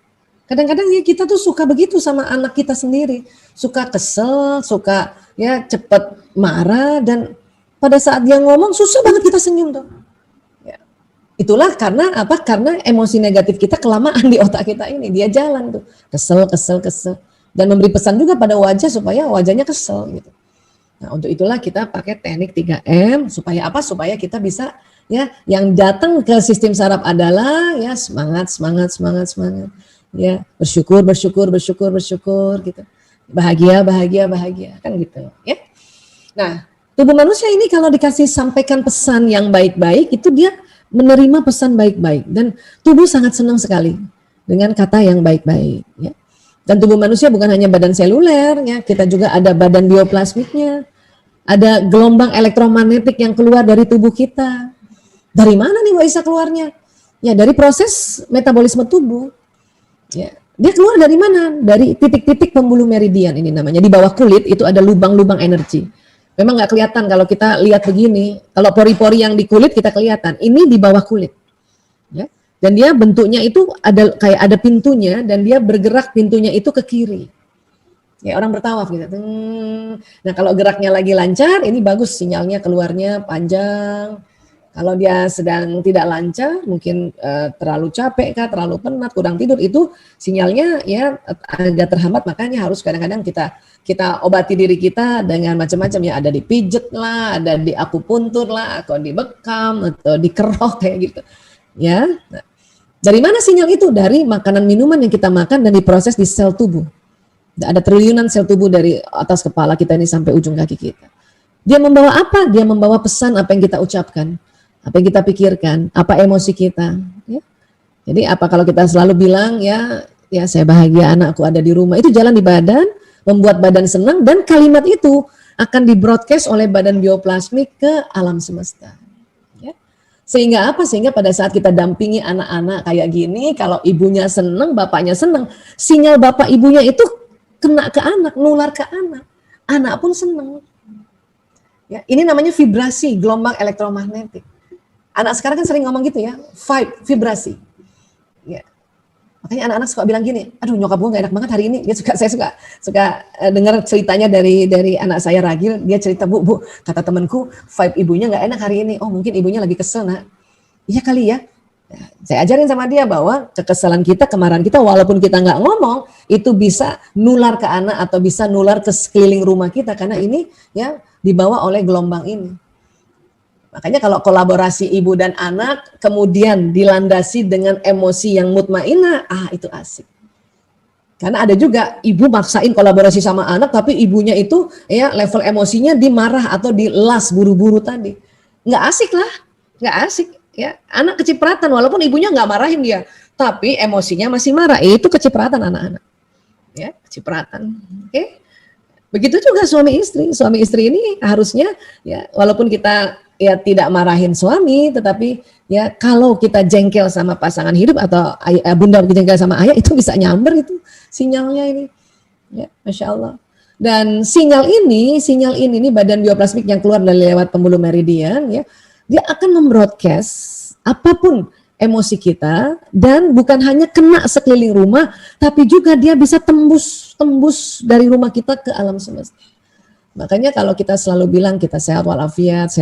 Kadang-kadang ya kita tuh suka begitu sama anak kita sendiri. Suka kesel, suka ya cepat marah dan pada saat dia ngomong susah banget kita senyum tuh. Ya. Itulah karena apa? Karena emosi negatif kita kelamaan di otak kita ini. Dia jalan tuh. Kesel. Dan memberi pesan juga pada wajah supaya wajahnya kesel gitu. Nah untuk itulah kita pakai teknik 3M. Supaya apa? Supaya kita bisa ya yang datang ke sistem saraf adalah ya semangat. Ya bersyukur gitu. bahagia, bahagia, bahagia, kan gitu ya. Nah, tubuh manusia ini kalau dikasih sampaikan pesan yang baik-baik, itu dia menerima pesan baik-baik, dan tubuh sangat senang sekali dengan kata yang baik-baik ya. Dan tubuh manusia bukan hanya badan seluler ya, kita juga ada badan bioplasmiknya, ada gelombang elektromagnetik yang keluar dari tubuh kita. Dari mana nih Mbak Isa keluarnya? Ya dari proses metabolisme tubuh. Ya, dia keluar dari mana? Dari titik-titik pembuluh meridian ini namanya. Di bawah kulit itu ada lubang-lubang energi. Memang nggak kelihatan kalau kita lihat begini. Kalau pori-pori yang di kulit kita kelihatan. Ini di bawah kulit. Ya. Dan dia bentuknya itu ada kayak ada pintunya, dan dia bergerak pintunya itu ke kiri. Ya orang bertawaf gitu. Nah kalau geraknya lagi lancar, ini bagus sinyalnya keluarnya panjang. Kalau dia sedang tidak lancar, mungkin terlalu capek kah, terlalu penat, kurang tidur, itu sinyalnya ya agak terhambat. Makanya harus kadang-kadang kita obati diri kita dengan macam-macam ya, ada dipijet lah, ada di akupuntur lah, atau dibekam, atau dikerok kayak gitu. Ya, nah, dari mana sinyal itu? Dari makanan minuman yang kita makan dan diproses di sel tubuh. Ada triliunan sel tubuh dari atas kepala kita ini sampai ujung kaki kita. Dia membawa apa? Dia membawa pesan apa yang kita ucapkan, apa yang kita pikirkan, apa emosi kita. Ya. Jadi apa kalau kita selalu bilang ya saya bahagia anakku ada di rumah, itu jalan di badan, membuat badan senang, dan kalimat itu akan di-broadcast oleh badan bioplasmik ke alam semesta. Ya. Sehingga apa? Sehingga pada saat kita dampingi anak-anak kayak gini, kalau ibunya senang, bapaknya senang, sinyal bapak ibunya itu kena ke anak, nular ke anak. Anak pun senang. Ya, ini namanya vibrasi, gelombang elektromagnetik. Anak sekarang kan sering ngomong gitu ya, vibrasi. Ya. Makanya anak-anak suka bilang gini, aduh nyokap gue gak enak banget hari ini. Saya suka dengar ceritanya dari anak saya Ragil, dia cerita, bu, kata temanku, vibe ibunya gak enak hari ini. Oh mungkin ibunya lagi kesel, nak. Iya kali ya. Saya ajarin sama dia bahwa kekesalan kita, kemarahan kita, walaupun kita nggak ngomong, itu bisa nular ke anak atau bisa nular ke sekeliling rumah kita, karena ini ya dibawa oleh gelombang ini. Makanya kalau kolaborasi ibu dan anak kemudian dilandasi dengan emosi yang mutmainah, itu asik. Karena ada juga ibu maksain kolaborasi sama anak, tapi ibunya itu ya level emosinya dimarah atau dilas buru-buru tadi. Nggak asik lah, nggak asik. Ya, anak kecipratan walaupun ibunya nggak marahin dia, tapi emosinya masih marah. Itu kecipratan anak-anak. Ya, kecipratan. Oke. Begitu juga suami istri. Suami istri ini harusnya ya walaupun kita ya tidak marahin suami, tetapi ya kalau kita jengkel sama pasangan hidup atau bunda jengkel sama ayah, itu bisa nyamber itu sinyalnya ini. Ya, Masya Allah. Dan sinyal ini nih badan bioplasmik yang keluar dari lewat pembuluh meridian ya, dia akan membroadcast apapun emosi kita, dan bukan hanya kena sekeliling rumah, tapi juga dia bisa tembus dari rumah kita ke alam semesta. Makanya kalau kita selalu bilang kita sehat walafiat,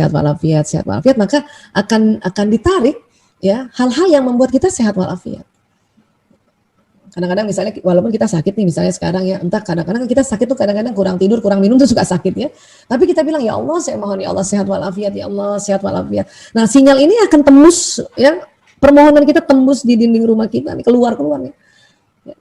maka akan ditarik ya hal-hal yang membuat kita sehat walafiat. Kadang-kadang misalnya walaupun kita sakit nih, misalnya sekarang ya, entah kadang-kadang kita sakit tuh kadang-kadang kurang tidur, kurang minum tuh suka sakit ya. Tapi kita bilang ya Allah saya mohon ya Allah sehat walafiat, ya Allah sehat walafiat. Nah sinyal ini akan tembus ya, permohonan kita tembus di dinding rumah kita nih, keluar nih.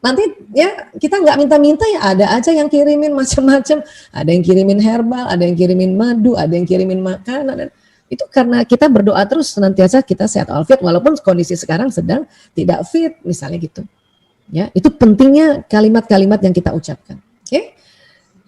Nanti ya kita nggak minta-minta ya, ada aja yang kirimin macam-macam, ada yang kirimin herbal, ada yang kirimin madu, ada yang kirimin makanan. Itu karena kita berdoa terus senantiasa kita sehat walafiat walaupun kondisi sekarang sedang tidak fit misalnya gitu. Ya, itu pentingnya kalimat-kalimat yang kita ucapkan. Oke?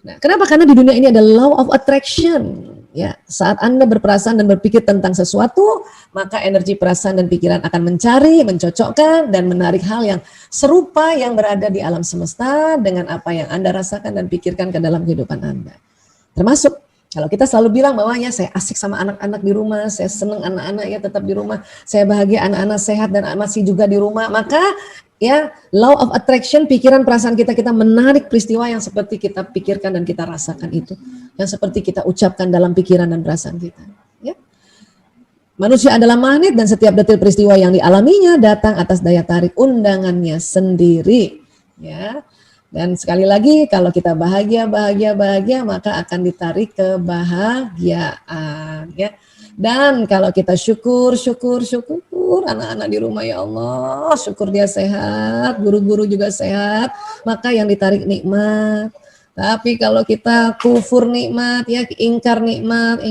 Nah, kenapa? Karena di dunia ini ada law of attraction. Ya, saat Anda berperasaan dan berpikir tentang sesuatu, maka energi perasaan dan pikiran akan mencari, mencocokkan dan menarik hal yang serupa yang berada di alam semesta dengan apa yang Anda rasakan dan pikirkan ke dalam kehidupan Anda. Termasuk kalau kita selalu bilang bahwa ya saya asik sama anak-anak di rumah, saya senang anak-anak ya tetap di rumah, saya bahagia anak-anak sehat dan masih juga di rumah, maka ya law of attraction, pikiran perasaan kita menarik peristiwa yang seperti kita pikirkan dan kita rasakan itu, yang seperti kita ucapkan dalam pikiran dan perasaan kita. Ya. Manusia adalah magnet dan setiap detil peristiwa yang dialaminya datang atas daya tarik undangannya sendiri. Ya. Dan sekali lagi kalau kita bahagia maka akan ditarik kebahagiaan. Ya. Dan kalau kita syukur anak-anak di rumah ya Allah, syukur dia sehat, guru-guru juga sehat, maka yang ditarik nikmat, Tapi kalau kita kufur nikmat, ya ingkar nikmat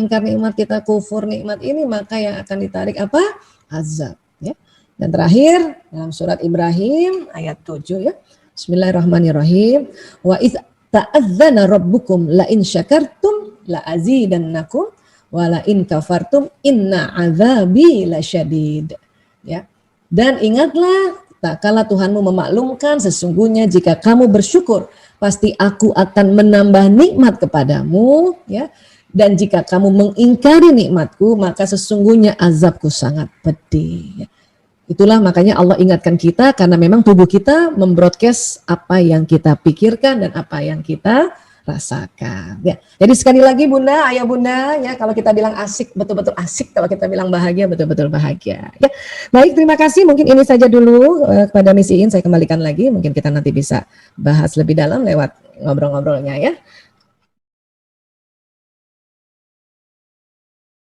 kita kufur nikmat ini, maka yang akan ditarik apa? Azab. Ya. Dan terakhir dalam surat Ibrahim ayat 7 ya. Bismillahirrahmanirrahim. Wa idz ta'adzana rabbukum la in syakartum la azidannakum wa la in kafartum inna azabi lasyadid. Ya. Dan ingatlah, tak kala Tuhanmu memaklumkan, sesungguhnya jika kamu bersyukur pasti aku akan menambah nikmat kepadamu, ya. Dan jika kamu mengingkari nikmatku, maka sesungguhnya azabku sangat pedih. Ya. Itulah makanya Allah ingatkan kita, karena memang tubuh kita membroadcast apa yang kita pikirkan dan apa yang kita rasakan. Ya. Jadi sekali lagi Bunda, Ayah Bunda, ya kalau kita bilang asik, betul-betul asik. Kalau kita bilang bahagia, betul-betul bahagia. Ya. Baik, terima kasih. Mungkin ini saja dulu kepada Miss Iin. Saya kembalikan lagi. Mungkin kita nanti bisa bahas lebih dalam lewat ngobrol-ngobrolnya ya.